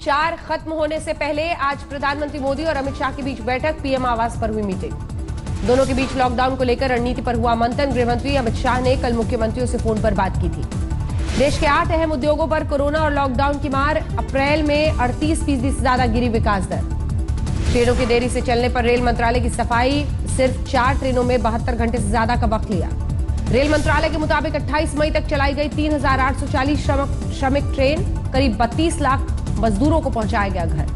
4 खत्म होने से पहले आज प्रधानमंत्री मोदी और अमित शाह के बीच बैठक, पीएम आवास पर हुई मीटिंग। दोनों के बीच लॉकडाउन को लेकर रणनीति पर हुआ मंथन। गृहमंत्री अमित शाह ने कल मुख्यमंत्रियों से फोन पर बात की थी। देश के 8 अहम उद्योगों पर कोरोना और लॉकडाउन की मार। अप्रैल में 38% से ज्यादा गिरी विकास दर। ट्रेनों की देरी से चलने पर रेल मंत्रालय की सफाई। सिर्फ 4 ट्रेनों में 72 घंटे से ज्यादा का वक्त लिया। रेल मंत्रालय के मुताबिक 28 मई तक चलाई गई 3840 श्रमिक ट्रेन। करीब 32 लाख मजदूरों को पहुंचाया गया घर।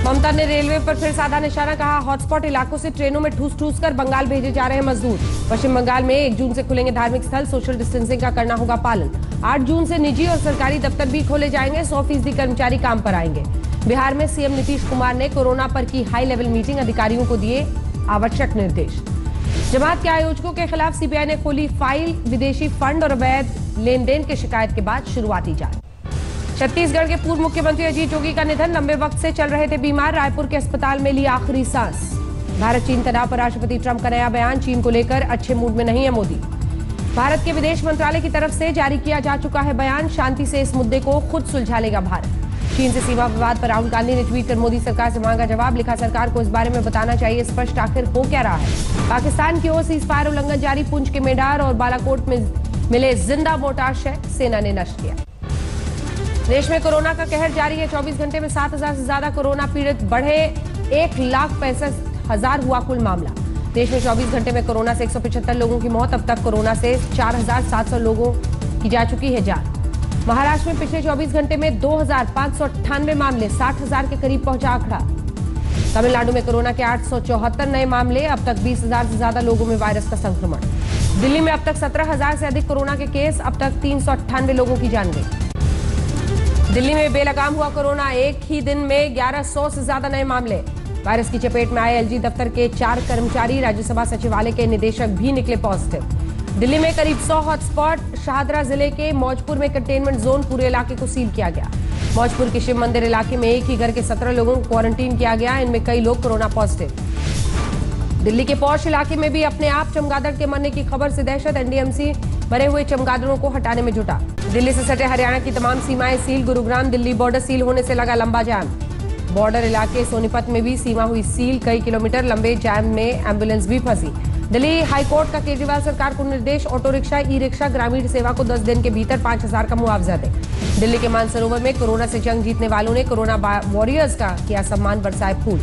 ममता ने रेलवे पर फिर साधा निशाना, कहा हॉटस्पॉट इलाकों से ट्रेनों में ठूस कर बंगाल भेजे जा रहे हैं मजदूर। पश्चिम बंगाल में 1 जून से खुलेंगे धार्मिक स्थल, सोशल डिस्टेंसिंग का करना होगा पालन। 8 जून से निजी और सरकारी दफ्तर भी खोले जाएंगे, 100% कर्मचारी काम पर आएंगे। बिहार में सीएम नीतीश कुमार ने कोरोना पर की हाई लेवल मीटिंग, अधिकारियों को दिए आवश्यक निर्देश। जमात के आयोजकों के खिलाफ सीबीआई ने खोली फाइल, विदेशी फंड और अवैध लेन देन की शिकायत के बाद शुरुआती जांच। छत्तीसगढ़ के पूर्व मुख्यमंत्री अजीत जोगी का निधन, लंबे वक्त से चल रहे थे बीमार, रायपुर के अस्पताल में ली आखिरी सांस। भारत चीन तनाव पर राष्ट्रपति ट्रंप का नया बयान, चीन को लेकर अच्छे मूड में नहीं है मोदी। भारत के विदेश मंत्रालय की तरफ से जारी किया जा चुका है बयान, शांति से इस मुद्दे को खुद सुलझा लेगा भारत। चीन से सीमा विवाद पर राहुल गांधी ने ट्वीट कर मोदी सरकार से मांगा जवाब, लिखा सरकार को इस बारे में बताना चाहिए स्पष्ट आखिर हो क्या रहा है। पाकिस्तान की ओर से सीज फायर उल्लंघन जारी, पुंछ के मेडार और बालाकोट में मिले जिंदा मोर्टार शय सेना ने नष्ट किया। देश में कोरोना का कहर जारी है, 24 घंटे में 7000 से ज्यादा कोरोना पीड़ित बढ़े, 1,65,000 हुआ कुल मामला। देश में 24 घंटे में कोरोना से 175 लोगों की मौत, अब तक कोरोना से 4700 लोगों की जा चुकी है जान। महाराष्ट्र में पिछले 24 घंटे में 2598 मामले, 60,000 के करीब पहुंचा आंकड़ा। तमिलनाडु में कोरोना के 874 नए मामले, अब तक 20,000 से ज्यादा लोगों में वायरस का संक्रमण। दिल्ली में अब तक 17,000 से अधिक कोरोना के केस, अब तक 398 लोगों की जान गई। दिल्ली में बेलगाम हुआ कोरोना, एक ही दिन में 1100 से ज्यादा नए मामले। वायरस की चपेट में आए एलजी दफ्तर के 4 कर्मचारी, राज्यसभा सचिवालय के निदेशक भी निकले पॉजिटिव। दिल्ली में करीब 100 हॉटस्पॉट, शाहदरा जिले के मौजपुर में कंटेनमेंट जोन, पूरे इलाके को सील किया गया। मौजपुर के शिव मंदिर इलाके में एक ही घर के 17 लोगों को क्वारंटीन किया गया, इनमें कई लोग कोरोना पॉजिटिव। दिल्ली के पौष इलाके में भी अपने आप चमगादड़ के मरने की खबर से दहशत, एनडीएमसी मरे हुए चमगादड़ों को हटाने में जुटा। दिल्ली से सटे हरियाणा की तमाम सीमाएं seal, Gurugram Delhi border seal होने से लगा लंबा जाम। बॉर्डर इलाके सोनीपत में भी सीमा हुई सील, कई किलोमीटर लंबे जाम में एम्बुलेंस भी फंसी। दिल्ली हाईकोर्ट का केजरीवाल सरकार को निर्देश, ऑटो रिक्शा, ई रिक्शा ग्रामीण सेवा को 10 दिन के भीतर 5,000 का मुआवजा दे। दिल्ली के मानसरोवर में कोरोना से जंग जीतने वालों ने कोरोना वॉरियर्स का किया सम्मान, बरसाए फूल।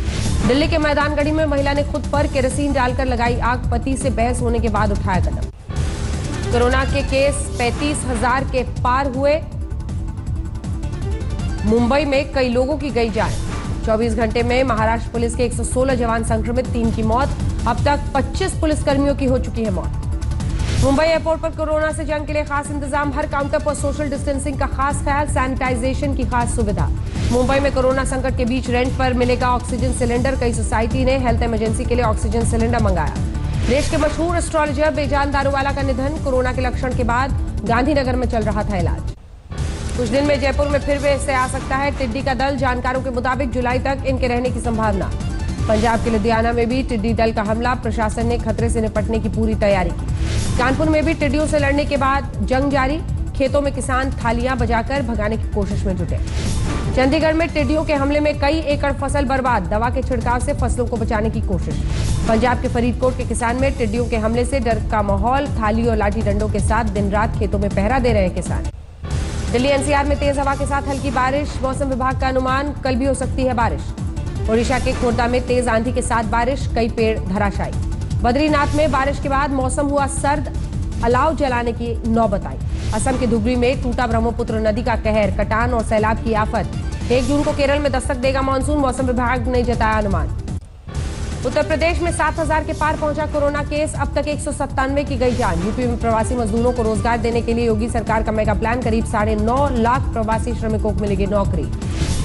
दिल्ली के मैदानगढ़ी में महिला ने खुद पर केरोसिन डालकर लगाई आग, पति से बहस होने के बाद उठाया कदम। कोरोना के केस 35,000 के पार हुए, मुंबई में कई लोगों की गई जान। 24 घंटे में महाराष्ट्र पुलिस के 116 जवान संक्रमित, 3 की मौत, अब तक 25 पुलिसकर्मियों की हो चुकी है मौत। मुंबई एयरपोर्ट पर कोरोना से जंग के लिए खास इंतजाम, हर काउंटर पर सोशल डिस्टेंसिंग का खास ख्याल, सैनिटाइजेशन की खास सुविधा। मुंबई में कोरोना संकट के बीच रेंट पर मिलेगा ऑक्सीजन सिलेंडर, कई सोसाइटी ने हेल्थ इमरजेंसी के लिए ऑक्सीजन सिलेंडर मंगाया। देश के मशहूर एस्ट्रोलॉजर बेजान दारूवाला का निधन, कोरोना के लक्षण के बाद गांधीनगर में चल रहा था इलाज। कुछ दिन में जयपुर में फिर से आ सकता है टिड्डी का दल, जानकारों के मुताबिक जुलाई तक इनके रहने की संभावना। पंजाब के लुधियाना में भी टिड्डी दल का हमला, प्रशासन ने खतरे से निपटने की पूरी तैयारी की। कानपुर में भी टिड्डियों से लड़ने के बाद जंग जारी, खेतों में किसान थालियां बजाकर भगाने की कोशिश में जुटे। चंडीगढ़ में टिड्डियों के हमले में कई एकड़ फसल बर्बाद, दवा के छिड़काव से फसलों को बचाने की कोशिश। पंजाब के फरीदकोट के किसान में टिड्डियों के हमले से डर का माहौल, थाली और लाठी डंडों के साथ दिन रात खेतों में पहरा दे रहे किसान। दिल्ली एनसीआर में तेज हवा के साथ हल्की बारिश, मौसम विभाग का अनुमान कल भी हो सकती है बारिश। ओडिशा के खोर्धा में तेज आंधी के साथ बारिश, कई पेड़ धराशायी। बद्रीनाथ में बारिश के बाद मौसम हुआ सर्द, अलाव जलाने की नौबत आई। असम के धुबरी में टूटा ब्रह्मपुत्र नदी का कहर, कटान और सैलाब की आफत। 1 जून को केरल में दस्तक देगा मानसून, मौसम विभाग ने जताया अनुमान। उत्तर प्रदेश में 7,000 के पार पहुंचा कोरोना केस, अब तक 197 की गई जान। यूपी में प्रवासी मजदूरों को रोजगार देने के लिए योगी सरकार का मेगा प्लान, करीब 9.5 लाख प्रवासी श्रमिकों को मिलेगी नौकरी।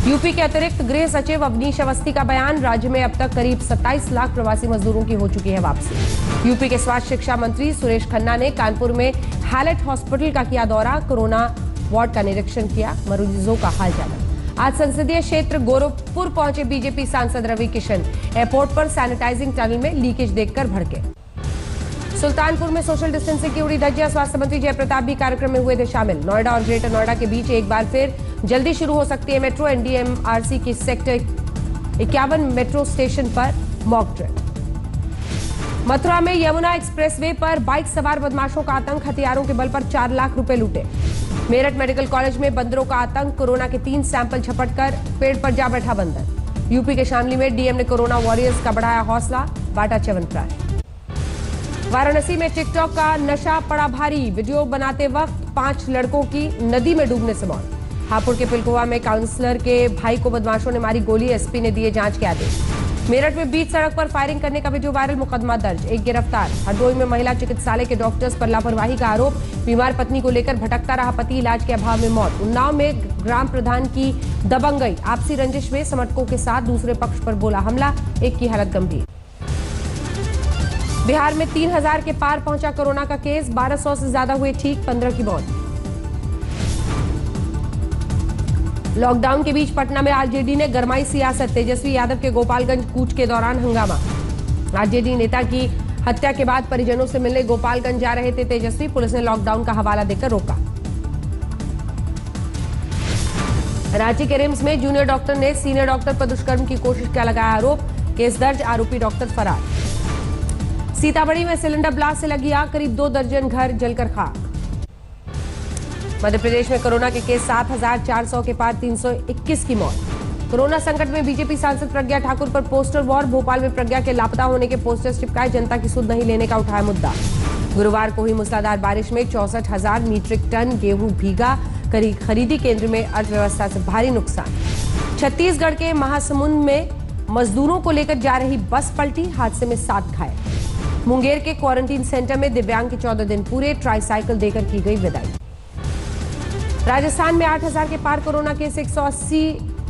यूपी के अतिरिक्त गृह सचिव अवनीश अवस्थी का बयान, राज्य में अब तक करीब 27 लाख प्रवासी मजदूरों की हो चुकी है वापसी। यूपी के स्वास्थ्य शिक्षा मंत्री सुरेश खन्ना ने कानपुर में हैलेट हॉस्पिटल का किया दौरा, कोरोना वार्ड का निरीक्षण किया, मरीजों का हाल जाना। आज संसदीय क्षेत्र गोरखपुर पहुंचे बीजेपी सांसद रवि किशन, एयरपोर्ट पर सैनिटाइजिंग टनल में लीकेज देखकर भड़के। सुल्तानपुर में सोशल डिस्टेंसिंग की उड़ी धज्जियां, स्वास्थ्य मंत्री जयप्रताप भी कार्यक्रम में हुए थे शामिल। नोएडा और ग्रेटर नोएडा के बीच एक बार फिर जल्दी शुरू हो सकती है मेट्रो। एनडीएमआरसी की सेक्टर 51 मेट्रो स्टेशन पर मॉक ड्रिल। मथुरा में यमुना एक्सप्रेसवे पर बाइक सवार बदमाशों का आतंक, हथियारों के बल पर 4 लाख रुपए लूटे। मेरठ मेडिकल कॉलेज में बंदरों का आतंक, कोरोना के 3 सैंपल झपटकर पेड़ पर जा बैठा बंदर। यूपी के शामली में डीएम ने कोरोना वॉरियर्स का बढ़ाया हौसला, बांटा च्यवनप्राश। वाराणसी में टिकटॉक का नशा पड़ा भारी, वीडियो बनाते वक्त 5 लड़कों की नदी में डूबने से मौत। हापुड़ के पिलखुवा में काउंसलर के भाई को बदमाशों ने मारी गोली, एसपी ने दिए जांच के आदेश। मेरठ में बीच सड़क पर फायरिंग करने का वीडियो वायरल, मुकदमा दर्ज, एक गिरफ्तार। हरदोई में महिला चिकित्सालय के डॉक्टर्स पर लापरवाही का आरोप, बीमार पत्नी को लेकर भटकता रहा पति, इलाज के अभाव में मौत। उन्नाव में ग्राम प्रधान की दबंगई, आपसी रंजिश में समर्थकों के साथ दूसरे पक्ष पर बोला हमला, एक की हालत गंभीर। बिहार में 3000 के पार पहुंचा कोरोना का केस, 1200 से ज्यादा हुए ठीक, 15 की मौत। लॉकडाउन के बीच पटना में आरजेडी ने गरमाई सियासत, तेजस्वी यादव के गोपालगंज कूच के दौरान हंगामा। आरजेडी नेता की हत्या के बाद परिजनों से मिलने गोपालगंज जा रहे थे तेजस्वी, पुलिस ने लॉकडाउन का हवाला देकर रोका। रांची के रिम्स में जूनियर डॉक्टर ने सीनियर डॉक्टर पर दुष्कर्म की कोशिश का लगाया आरोप, केस दर्ज, आरोपी डॉक्टर फरार। सीतामढ़ी में सिलेंडर ब्लास्ट से लगी आग, करीब 2 दर्जन घर जलकर खाक। मध्य प्रदेश में कोरोना के केस 7400 के पार, 321 की मौत। कोरोना संकट में बीजेपी सांसद प्रज्ञा ठाकुर पर पोस्टर वॉर, भोपाल में प्रज्ञा के लापता होने के पोस्टर्स चिपकाए, जनता की सुध नहीं लेने का उठाया मुद्दा। गुरुवार को हुई मूसलाधार बारिश में 64,000 मीट्रिक टन गेहूं भीगा, खरीदी केंद्र में अर्थव्यवस्था से भारी नुकसान। छत्तीसगढ़ के महासमुंद में मजदूरों को लेकर जा रही बस पलटी, हादसे में 7 घायल। मुंगेर के क्वारंटीन सेंटर में दिव्यांग के 14 दिन पूरे, ट्राईसाइकिल देकर की गई विदाई। राजस्थान में 8000 के पार कोरोना केस, 180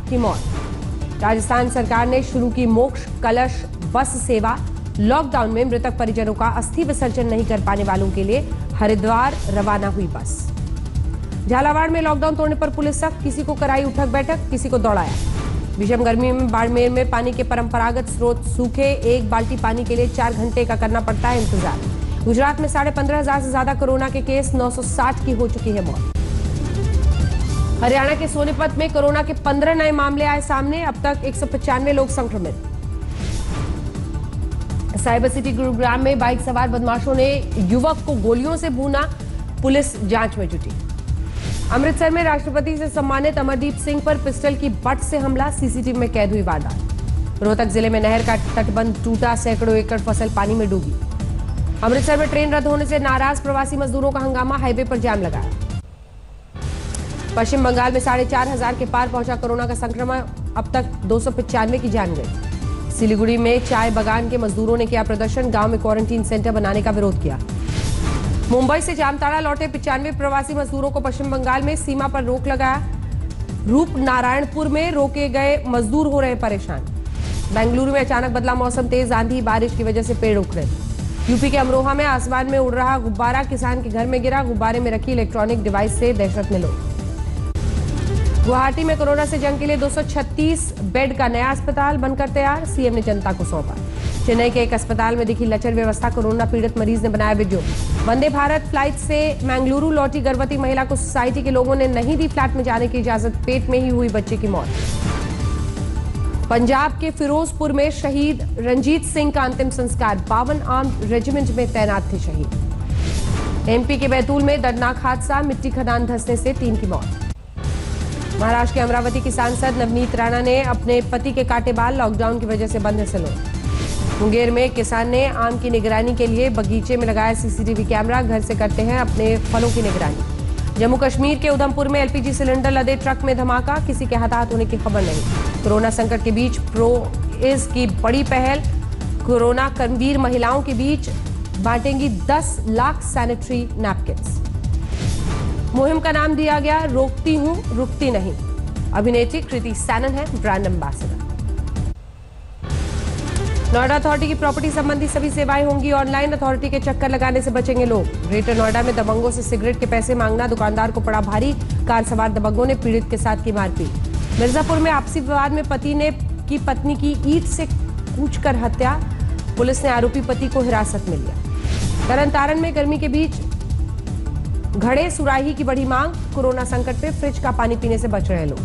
की मौत। राजस्थान सरकार ने शुरू की मोक्ष कलश बस सेवा, लॉकडाउन में मृतक परिजनों का अस्थि विसर्जन नहीं कर पाने वालों के लिए हरिद्वार रवाना हुई बस। झालावाड़ में लॉकडाउन तोड़ने पर पुलिस सख्त, किसी को कराई उठक बैठक, किसी को दौड़ाया। भीषण गर्मी में बाड़मेर में पानी के परंपरागत स्रोत सूखे, 1 बाल्टी पानी के लिए 4 घंटे का करना पड़ता है इंतजार। गुजरात में 15,500 से ज्यादा कोरोना के केस, 960 की हो चुकी है मौत। हरियाणा के सोनीपत में कोरोना के 15 नए मामले आए सामने, अब तक 195 लोग संक्रमित। साइबर सिटी गुरुग्राम में बाइक सवार बदमाशों ने युवक को गोलियों से भूना, पुलिस जांच में जुटी। अमृतसर में राष्ट्रपति से सम्मानित अमरदीप सिंह पर पिस्टल की बट से हमला, सीसीटीवी में कैद हुई वारदात। रोहतक जिले में नहर का तटबंध टूटा, सैकड़ों एकड़ फसल पानी में डूबी। अमृतसर में ट्रेन रद्द होने से नाराज प्रवासी मजदूरों का हंगामा, हाईवे पर जाम लगाया। पश्चिम बंगाल में 4500 के पार पहुंचा कोरोना का संक्रमण, अब तक 295 की जान गई। सिलीगुड़ी में चाय बागान के मजदूरों ने किया प्रदर्शन, गांव में क्वारंटीन सेंटर बनाने का विरोध किया। मुंबई से जामताड़ा लौटे 95 प्रवासी मजदूरों को पश्चिम बंगाल में सीमा पर रोक लगाया। रूप नारायणपुर में रोके गए मजदूर हो रहे परेशान। बेंगलुरु में अचानक बदला मौसम, तेज आंधी बारिश की वजह से पेड़ उखड़े। यूपी के अमरोहा में आसमान में उड़ रहा गुब्बारा किसान के घर में गिरा, गुब्बारे में रखी इलेक्ट्रॉनिक डिवाइस से दहशत में लोग। गुवाहाटी में कोरोना से जंग के लिए 236 बेड का नया अस्पताल बनकर तैयार, सीएम ने जनता को सौंपा। चेन्नई के एक अस्पताल में दिखी लचर व्यवस्था, कोरोना पीड़ित मरीज ने बनाया वीडियो। वंदे भारत फ्लाइट से मंगलुरु लौटी गर्भवती महिला को सोसाइटी के लोगों ने नहीं दी फ्लैट में जाने की इजाजत, पेट में ही हुई बच्चे की मौत। पंजाब के फिरोजपुर में शहीद रंजीत सिंह का अंतिम संस्कार, 52 आर्म्ड रेजिमेंट में तैनात थे शहीद। एमपी के बैतूल में दर्दनाक हादसा, मिट्टी खदान धंसने से 3 की मौत। महाराष्ट्र के अमरावती की सांसद नवनीत राणा ने अपने पति के काटे बाल, लॉकडाउन की वजह से बंद है सैलून। मुंगेर में किसान ने आम की निगरानी के लिए बगीचे में लगाया सीसीटीवी कैमरा, घर से करते हैं अपने फलों की निगरानी। जम्मू कश्मीर के उधमपुर में एलपीजी सिलेंडर लदे ट्रक में धमाका, किसी के हताहत होने की खबर नहीं। कोरोना संकट के बीच प्रोइज की बड़ी पहल, कोरोना कर्मवीर महिलाओं के बीच बांटेंगी 10 लाख सैनिटरी नैपकिन्स। मुहिम का नाम दिया गया रोकती हूं रुकती नहीं। अभिनेत्री कृति सैनन है ब्रांड एम्बेसडर। नोएडा अथॉरिटी की प्रॉपर्टी संबंधी सभी सेवाएं होंगी ऑनलाइन, अथॉरिटी के चक्कर लगाने से बचेंगे लोग। ग्रेटर नोएडा में दबंगों से सिगरेट के पैसे मांगना, दुकानदार को पड़ा भारी, कार सवार दबंगों ने पीड़ित के साथ की मारपीट। मिर्जापुर में आपसी विवाद में पति ने की पत्नी की ईंट से कूचकर हत्या, पुलिस ने आरोपी पति को हिरासत में लिया। तरन तारण में गर्मी के बीच घड़े सुराही की बढ़ी मांग, कोरोना संकट में फ्रिज का पानी पीने से बच रहे लोग।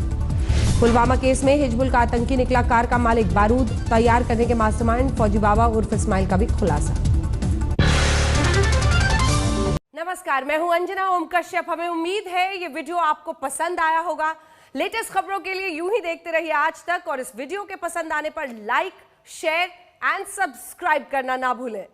पुलवामा केस में हिजबुल का आतंकी निकला कार का मालिक, बारूद तैयार करने के मास्टरमाइंड फौजी बाबा उर्फ इस्माइल का भी खुलासा। नमस्कार, मैं हूं अंजना ओम कश्यप। हमें उम्मीद है ये वीडियो आपको पसंद आया होगा। लेटेस्ट खबरों के लिए यूं ही देखते रहिए आज तक, और इस वीडियो के पसंद आने पर लाइक, शेयर एंड सब्सक्राइब करना ना भूलें।